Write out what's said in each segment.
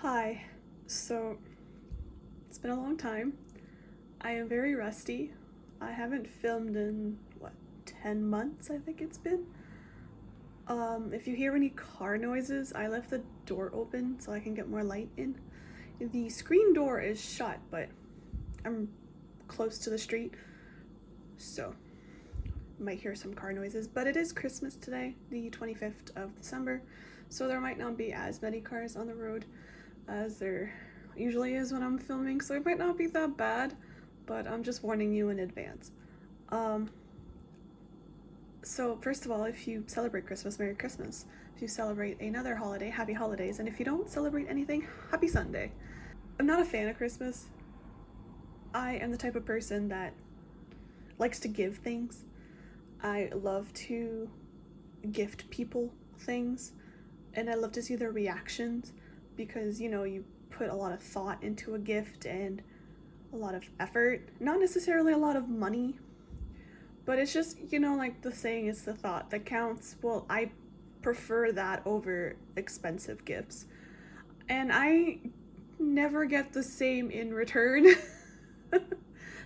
Hi. So, it's been a long time. I am very rusty. I haven't filmed in, 10 months, I think it's been. If you hear any car noises, I left the door open so I can get more light in. The screen door is shut, but I'm close to the street, so you might hear some car noises. But it is Christmas today, the 25th of December, so there might not be as many cars on the road as there usually is when I'm filming, so it might not be that bad, but I'm just warning you in advance. So first of all, if you celebrate Christmas, Merry Christmas. If you celebrate another holiday, Happy Holidays. And if you don't celebrate anything, Happy Sunday. I'm not a fan of Christmas. I am the type of person that likes to give things. I love to gift people things, and I love to see their reactions because, you put a lot of thought into a gift and a lot of effort. Not necessarily a lot of money, but it's just, like the saying is the thought that counts. Well, I prefer that over expensive gifts. And I never get the same in return.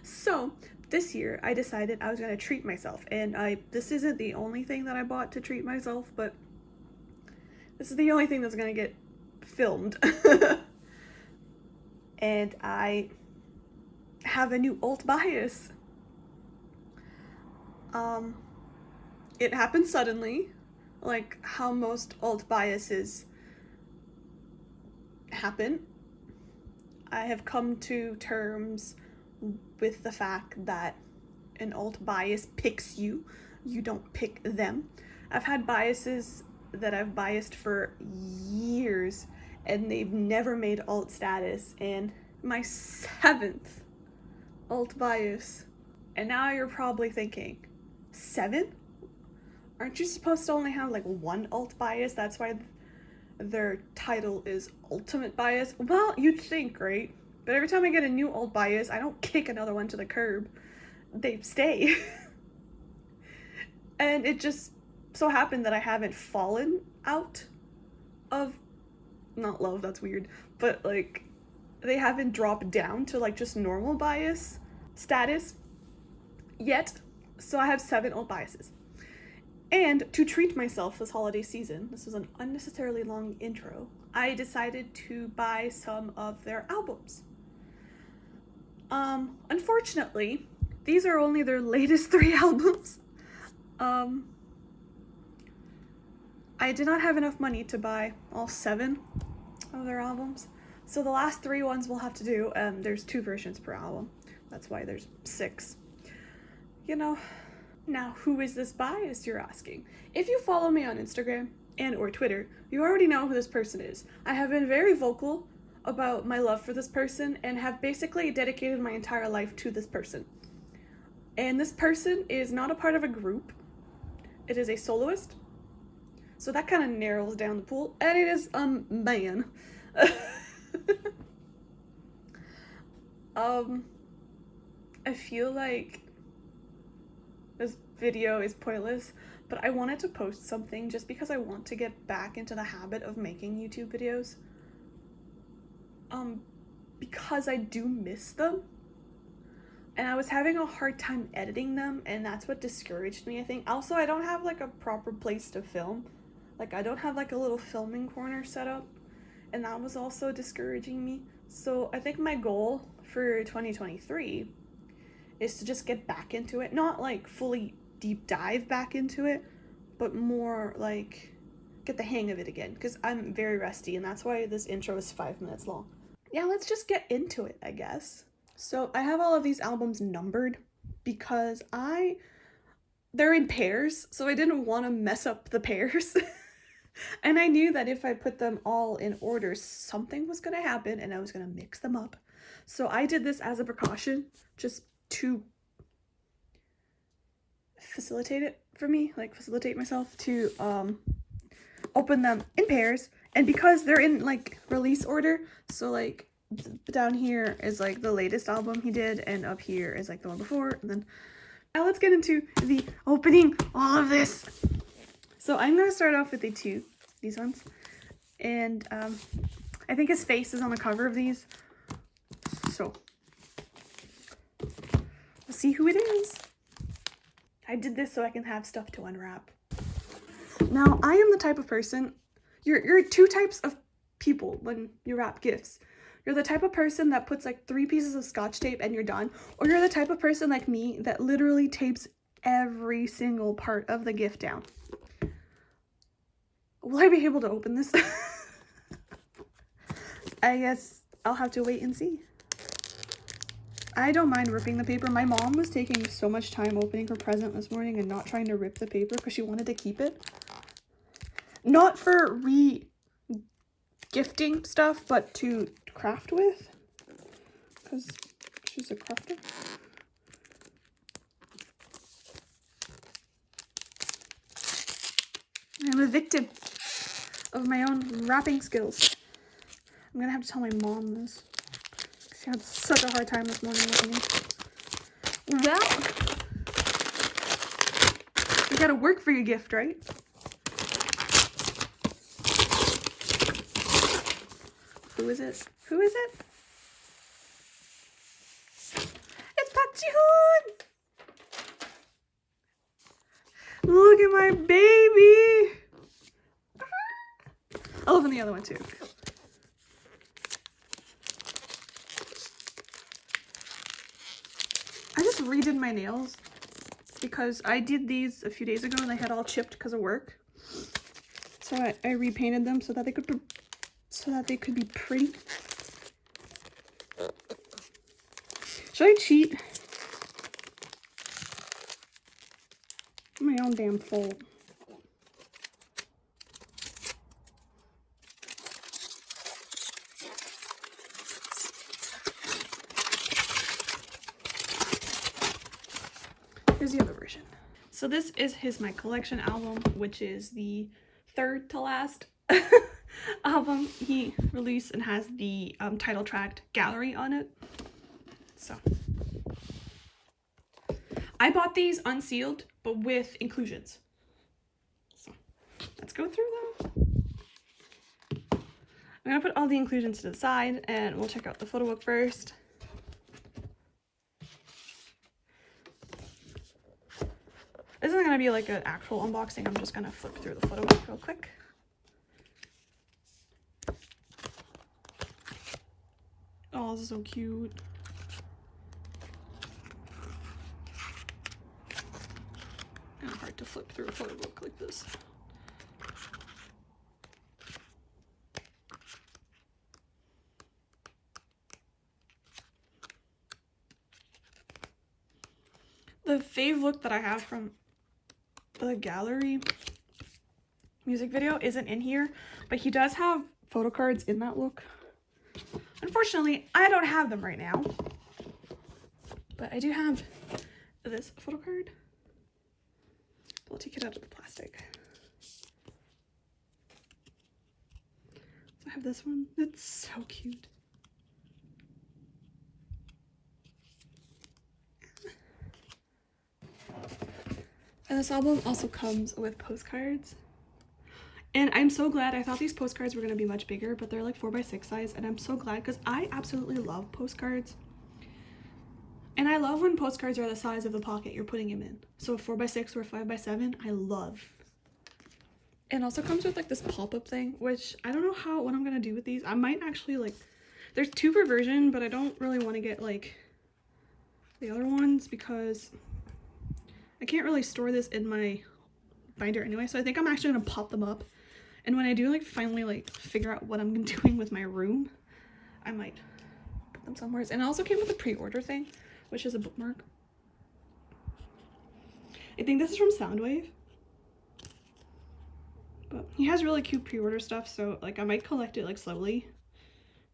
So, this year I decided I was going to treat myself. And this isn't the only thing that I bought to treat myself, but this is the only thing that's going to get filmed. And I have a new alt bias. It happened suddenly, like how most alt biases happen. I have come to terms with the fact that an alt bias picks you. You don't pick them. I've had biases that I've biased for years and they've never made alt status, and my 7th alt bias. And now you're probably thinking, 7? Aren't you supposed to only have like one alt bias? That's why their title is ultimate bias. Well, you'd think, right? But every time I get a new alt bias, I don't kick another one to the curb. They stay. And it just so happened that I haven't fallen out of, not love, that's weird, but like they haven't dropped down to like just normal bias status yet. So I have 7 alt biases. And to treat myself this holiday season, this was an unnecessarily long intro, I decided to buy some of their albums. Unfortunately, these are only their latest 3 albums. I did not have enough money to buy all 7 of their albums, so the last 3 ones we'll have to do. There's 2 versions per album. That's why there's 6. Now, who is this bias, you're asking? If you follow me on Instagram and or Twitter, you already know who this person is. I have been very vocal about my love for this person and have basically dedicated my entire life to this person. And this person is not a part of a group. It is a soloist. So that kind of narrows down the pool. And it is a man. I feel like this video is pointless, but I wanted to post something just because I want to get back into the habit of making YouTube videos. Because I do miss them. And I was having a hard time editing them, and that's what discouraged me, I think. Also, I don't have like a proper place to film. Like, I don't have like a little filming corner set up, and that was also discouraging me. So I think my goal for 2023 is to just get back into it. Not like fully deep dive back into it, but more like get the hang of it again, because I'm very rusty, and that's why this intro is 5 minutes long. Yeah, let's just get into it, I guess. So I have all of these albums numbered because they're in pairs, so I didn't want to mess up the pairs. And I knew that if I put them all in order, something was going to happen and I was going to mix them up. So I did this as a precaution, just to facilitate it for me, like facilitate myself to open them in pairs. And because they're in like release order, so like down here is like the latest album he did, and up here is like the one before, and then now let's get into the opening all of this. So I'm gonna start off with these ones, and I think his face is on the cover of these. So, we'll see who it is. I did this so I can have stuff to unwrap. Now, I am the type of person, you're two types of people when you wrap gifts. You're the type of person that puts like 3 pieces of scotch tape and you're done. Or you're the type of person like me that literally tapes every single part of the gift down. Will I be able to open this? I guess I'll have to wait and see. I don't mind ripping the paper. My mom was taking so much time opening her present this morning and not trying to rip the paper because she wanted to keep it. Not for re-gifting stuff, but to craft with. Because she's a crafter. I'm a victim of my own wrapping skills. I'm gonna have to tell my mom this. She had such a hard time this morning with me. Well, you gotta work for your gift, right? Who is it? Who is it? It's Pachi-hoon! Look at my baby! I'll open the other one too. I just redid my nails because I did these a few days ago and they had all chipped because of work. So I repainted them so that they could be pretty. Should I cheat? My own damn fault. Here's the other version. So this is my collection album, which is the 3rd to last album he released and has the title track Gallery on it. So I bought these unsealed but with inclusions. So let's go through them. I'm gonna put all the inclusions to the side and we'll check out the photo book first. This isn't gonna be like an actual unboxing. I'm just gonna flip through the photo book real quick. Oh, this is so cute. Kind of hard to flip through a photo book like this. The fave look that I have from the Gallery music video isn't in here, but he does have photo cards in that look. Unfortunately, I don't have them right now, but I do have this photo card. I'll take it out of the plastic. So I have this one. It's so cute. And this album also comes with postcards. And I'm so glad. I thought these postcards were going to be much bigger, but they're like 4x6 size. And I'm so glad because I absolutely love postcards. And I love when postcards are the size of the pocket you're putting them in. So a 4x6 or a 5x7, I love. And also comes with like this pop-up thing, which I don't know what I'm going to do with these. I might actually like, there's 2 per version, but I don't really want to get like the other ones because I can't really store this in my binder anyway, so I think I'm actually gonna pop them up. And when I do like finally like figure out what I'm doing with my room, I might put them somewhere. And it also came with a pre-order thing, which is a bookmark. I think this is from Soundwave. But he has really cute pre-order stuff, so like I might collect it like slowly.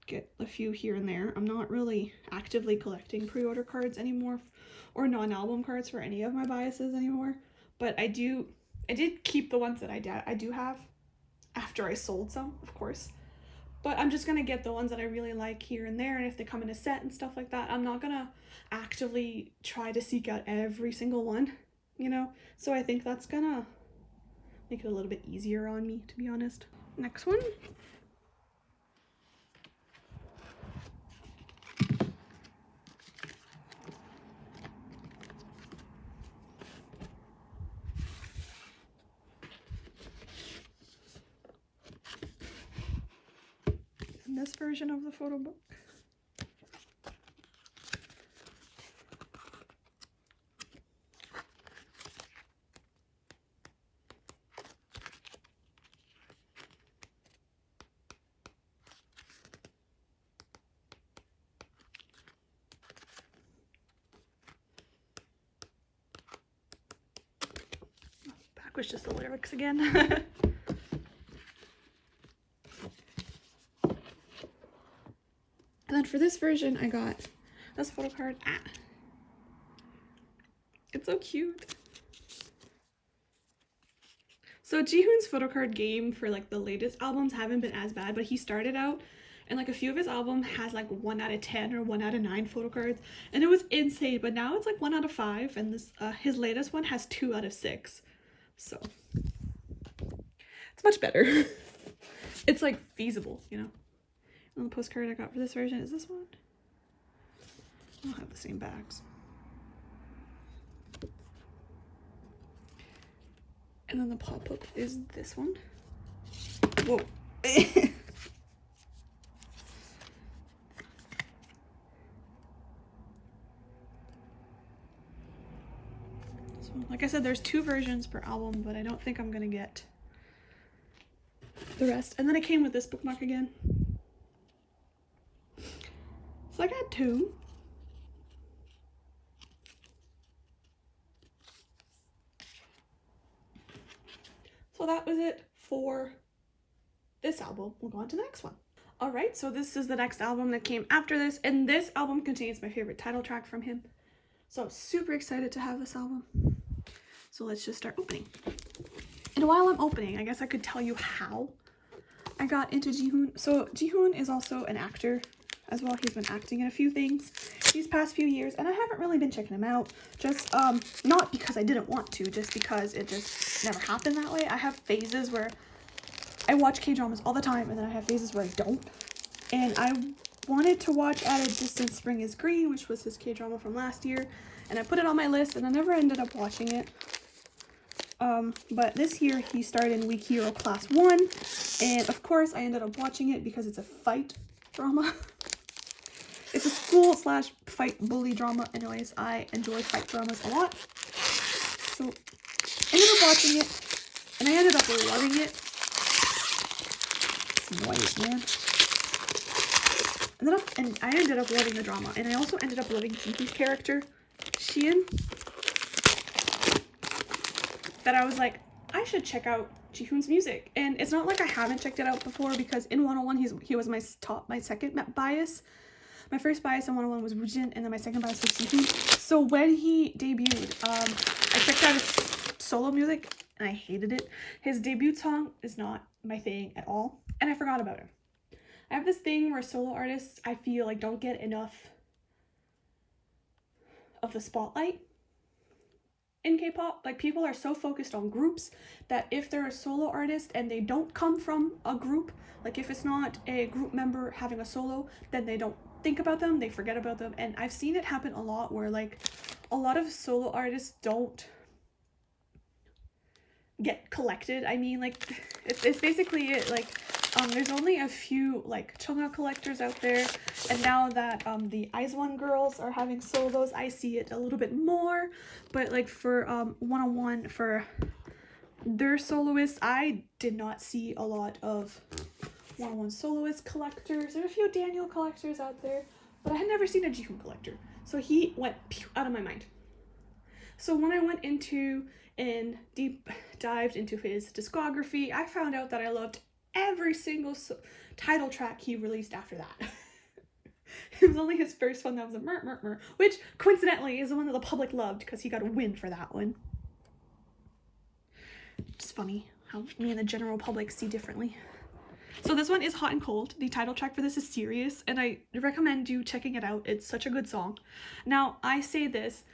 Get a few here and there. I'm not really actively collecting pre-order cards anymore or non-album cards for any of my biases anymore, but I did keep the ones that I do have after I sold some, of course. But I'm just gonna get the ones that I really like here and there, and if they come in a set and stuff like that, I'm not gonna actively try to seek out every single one, you know? So I think that's gonna make it a little bit easier on me, to be honest. Next one. this version of the photo book. Back was just the lyrics again. And then for this version, I got this photo card. It's so cute. So Jihoon's photo card game for like the latest albums haven't been as bad, but he started out and like a few of his albums has like 1 out of 10 or 1 out of 9 photo cards, and it was insane. But now it's like 1 out of 5, and this his latest one has 2 out of 6. So it's much better. It's like feasible, you know. And the postcard I got for this version is this one. I don't have the same bags. And then the pop-up is this one. Whoa. This one. Like I said, there's 2 versions per album, but I don't think I'm gonna get the rest. And then it came with this bookmark again. So I got 2. So that was it for this album. We'll go on to the next one. All right, so this is the next album that came after this, and this album contains my favorite title track from him. So I'm super excited to have this album. So let's just start opening. And while I'm opening, I guess I could tell you how I got into Jihoon. So Jihoon is also an actor as well. He's been acting in a few things these past few years, and I haven't really been checking him out. Just not because I didn't want to, just because it just never happened that way. I have phases where I watch K-dramas all the time, and then I have phases where I don't. And I wanted to watch At a Distance Spring is Green, which was his K-drama from last year, and I put it on my list, and I never ended up watching it. But this year he starred in Weak Hero Class 1, and of course I ended up watching it because it's a fight drama. It's a school/fight bully drama. Anyways, I enjoy fight dramas a lot. So I ended up watching it, and I ended up loving it. Noise, man. And I ended up loving the drama, and I also ended up loving Jihoon's character, Sheehan. That I was like, I should check out Jihoon's music. And it's not like I haven't checked it out before, because in 101 he was my second bias. My first bias in 101 was Woojin, and then my second bias was Jihoon. So when he debuted, I checked out his solo music, and I hated it. His debut song is not my thing at all, and I forgot about him. I have this thing where solo artists, I feel like, don't get enough of the spotlight in K-pop. Like, people are so focused on groups that if they're a solo artist and they don't come from a group, like if it's not a group member having a solo, then they don't think about them, they forget about them. And I've seen it happen a lot where like a lot of solo artists don't get collected. I mean, like it's basically it. Like there's only a few like Chungha collectors out there, and now that the IZ*ONE girls are having solos, I see it a little bit more. But like for 101, for their soloists, I did not see a lot of 101 soloist collectors. There are a few Daniel collectors out there, but I had never seen a Jihoon collector, so he went out of my mind. So when I went into and deep dived into his discography, I found out that I loved every single title track he released after that. It was only his first one that was a mer mer mer, which coincidentally is the one that the public loved because he got a win for that one. It's funny how me and the general public see differently. So this one is Hot and Cold. The title track for this is Serious, and I recommend you checking it out. It's such a good song. Now, I say this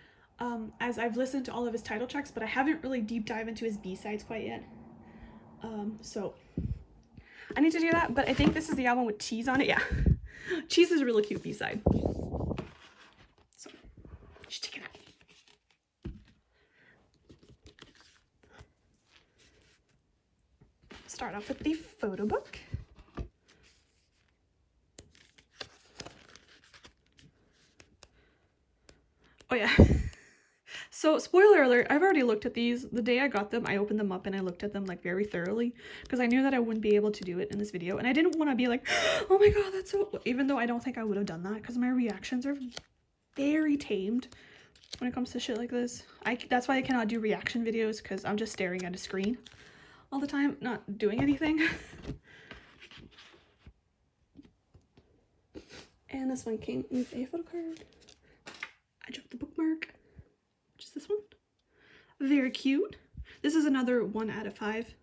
as I've listened to all of his title tracks, but I haven't really deep dive into his B-sides quite yet. So I need to do that, but I think this is the album with Cheese on it. Yeah. Cheese is a really cute B-side. So, just check it out. Start off with the photo book. Oh yeah. So, spoiler alert, I've already looked at these. The day I got them, I opened them up and I looked at them like very thoroughly because I knew that I wouldn't be able to do it in this video. And I didn't want to be like, oh my god, that's so... Even though I don't think I would have done that because my reactions are very tamed when it comes to shit like this. That's why I cannot do reaction videos because I'm just staring at a screen all the time, not doing anything. And this one came with a photo card. I dropped the bookmark, which is this one. Very cute. This is another 1 out of 5.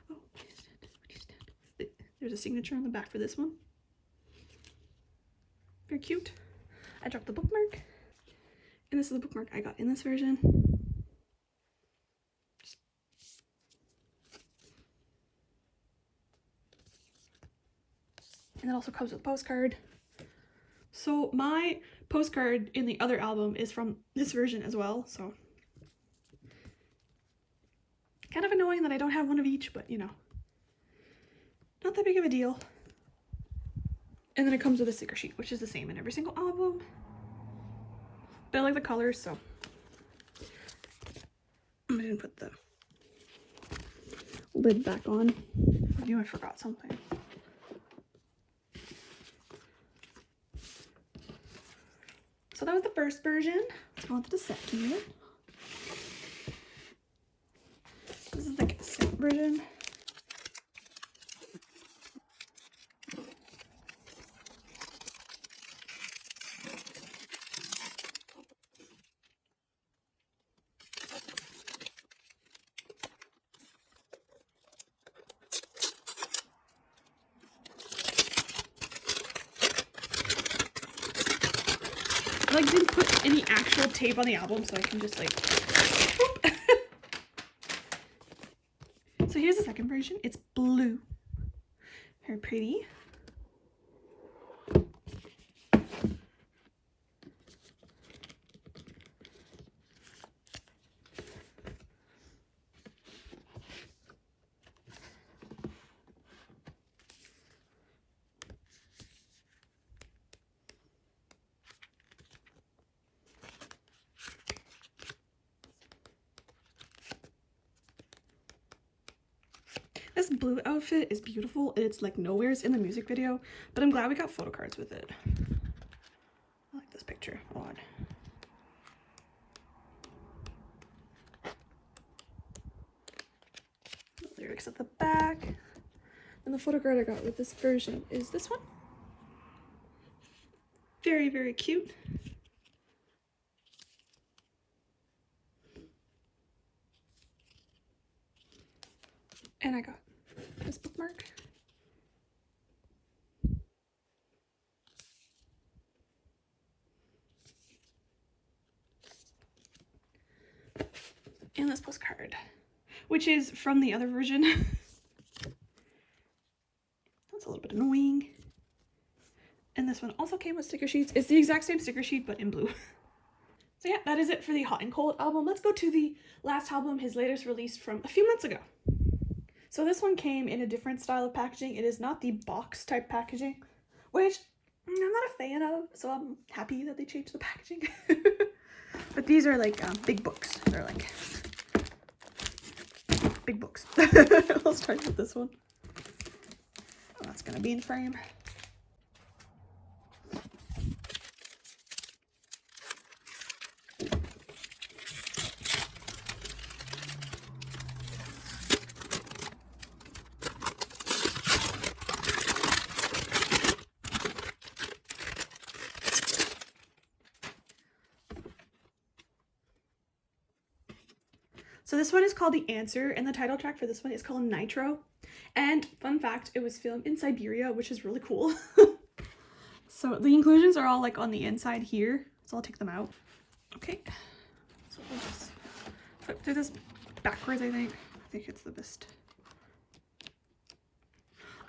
Oh, there's a signature on the back for this one. Very cute. I dropped the bookmark. And this is the bookmark I got in this version. And it also comes with a postcard. So my postcard in the other album is from this version as well, so kind of annoying that I don't have one of each, but you know, not that big of a deal. And then it comes with a sticker sheet, which is the same in every single album. But I like the colors, so I didn't put the lid back on. I knew I forgot something. So that was the first version. Let's go on to the second. This is the cassette version. I like didn't put any actual tape on the album, so I can just like So here's the second version. It's blue. Very pretty. This blue outfit is beautiful. It's like nowhere's in the music video, but I'm glad we got photo cards with it. I like this picture a lot. The lyrics at the back. And the photo card I got with this version is this one. Very, very cute. And I got this bookmark. And this postcard, which is from the other version. That's a little bit annoying. And this one also came with sticker sheets. It's the exact same sticker sheet, but in blue. So yeah, that is it for the Hot and Cold album. Let's go to the last album, his latest release from a few months ago. So this one came in a different style of packaging. It is not the box type packaging, which I'm not a fan of, so I'm happy that they changed the packaging. But these are like big books. They're like big books. Let's start with this one. Oh, that's gonna be in frame. So this one is called The Answer, and the title track for this one is called Nitro. And fun fact, it was filmed in Siberia, which is really cool. So the inclusions are all like on the inside here, so I'll take them out. Okay, so we'll just flip through this backwards, I think it's the best.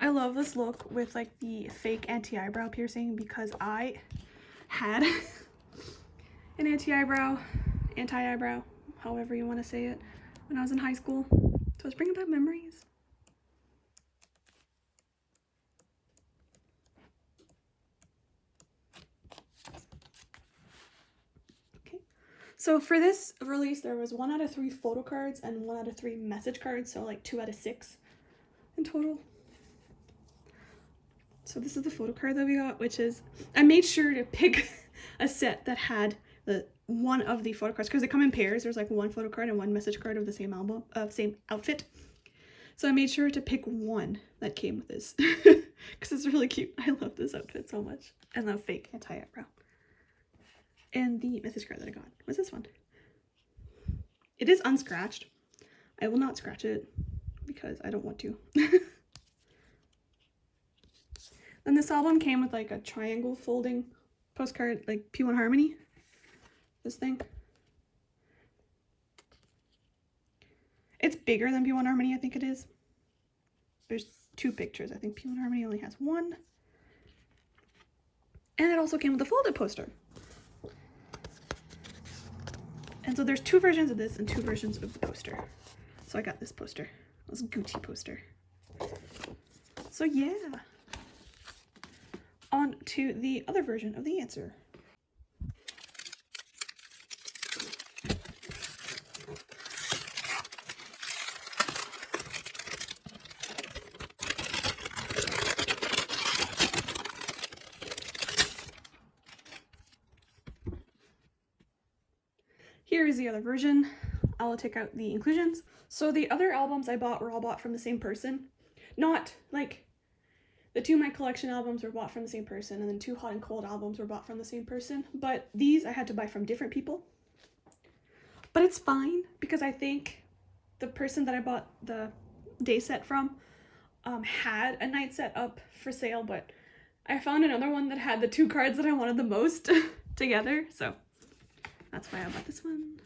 I love this look with like the fake anti-eyebrow piercing because I had an anti-eyebrow, however you want to say it, when I was in high school. So it's bringing back memories. Okay, So for this release, there was 1 out of 3 photo cards and 1 out of 3 message cards, so like 2 out of 6 in total. So this is the photo card that we got, which is, I made sure to pick a set that had the one of the photo cards, because they come in pairs. There's like 1 photo card and 1 message card of the same album, same outfit. So I made sure to pick one that came with this, because it's really cute. I love this outfit so much. And the fake anti-eyebrow. And the message card that I got was this one. It is unscratched. I will not scratch it because I don't want to. And this album came with like a triangle folding postcard, like P1 Harmony. This thing. It's bigger than P1 Harmony, I think it is. There's 2 pictures. I think P1 Harmony only has 1. And it also came with a folded poster. And so there's 2 versions of this and 2 versions of the poster. So I got this poster. This Gucci poster. So yeah. On to the other version of the answer. Here is the other version. I'll take out the inclusions. So the other albums I bought were all bought from the same person. Not like the 2 My Collection albums were bought from the same person, and then 2 Hot and Cold albums were bought from the same person. But these I had to buy from different people. But it's fine, because I think the person that I bought the day set from had a night set up for sale, but I found another one that had the 2 cards that I wanted the most together, so that's why I bought this one.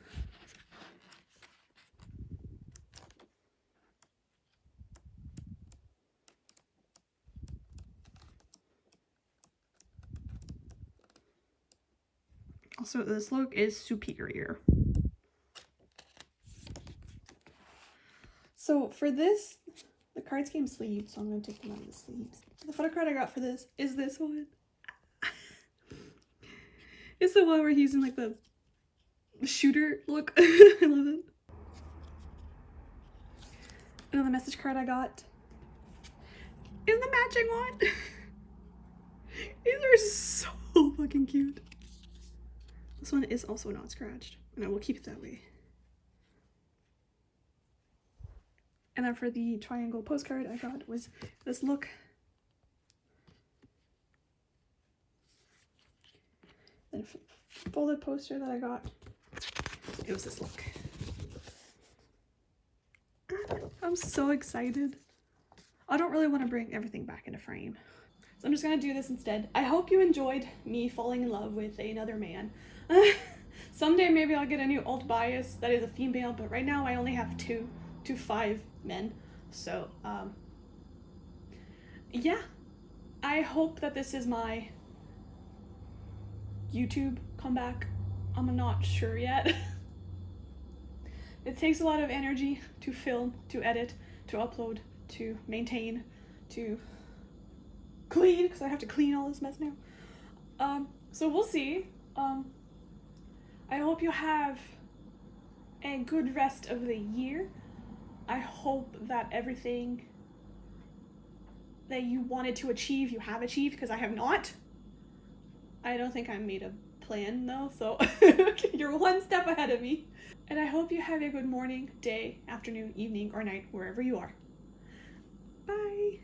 Also, this look is superior. So for this, the cards came sleeved, so I'm going to take them out of the sleeves. The photo card I got for this is this one. It's the one where he's in like the shooter look. I love it. And then the message card I got is the matching one. These are so fucking cute. This one is also not scratched, and I will keep it that way. And then for the triangle postcard I got was this look. Then folded poster that I got, it was this look. I'm so excited. I don't really want to bring everything back into frame, so I'm just gonna do this instead. I hope you enjoyed me falling in love with another man. Someday maybe I'll get a new alt bias that is a female, but right now I only have 2 to 5 men. So yeah, I hope that this is my YouTube comeback. I'm not sure yet. It takes a lot of energy to film, to edit, to upload, to maintain, to clean, because I have to clean all this mess now. So we'll see. I hope you have a good rest of the year. I hope that everything that you wanted to achieve, you have achieved, because I have not. I don't think I made a plan though, so you're 1 step ahead of me. And I hope you have a good morning, day, afternoon, evening, or night, wherever you are. Bye!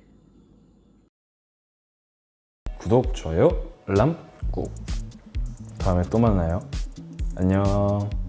구독, 좋아요, 알람 꾹. 다음에 또 만나요. 안녕.